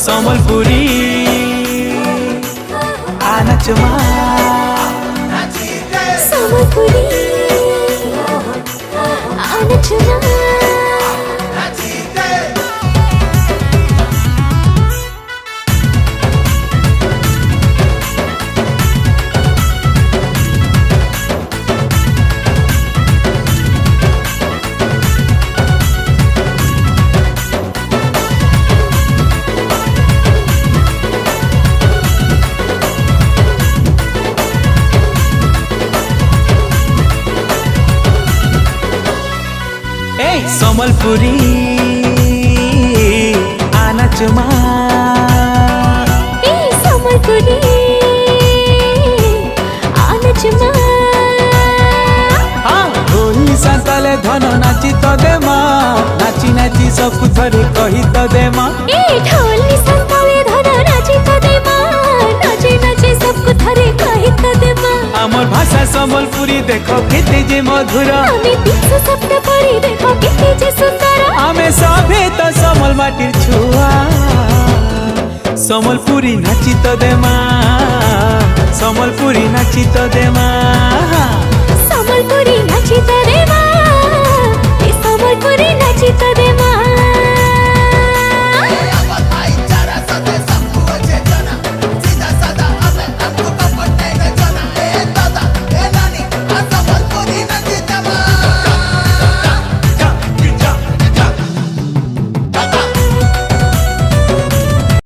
समलपुरी नाच माँ समलपुरी नाच माँ समलपुरी नाच माँ समलपुरी नाच माँ ढोली सांताले धन नाची तो दे माँ नाची नाची सब थरे कही तो दे माँ ढोली सांताले धन नाची तो दे माँ नाची नाची सब थरे कही तो दे माँ आमर भाषा समलपुरी देखो केते जे मधुर आमे 300 शब्द पढ़ी देखो केते जे सुंदर आमे सभे तो समल माटिर छुआ समलपुरी नाची तो दे माँ समलपुरी नाची तो दे माँ समलपुरी नाची तो दे माँ समलपुरी नाची तो दे माँ।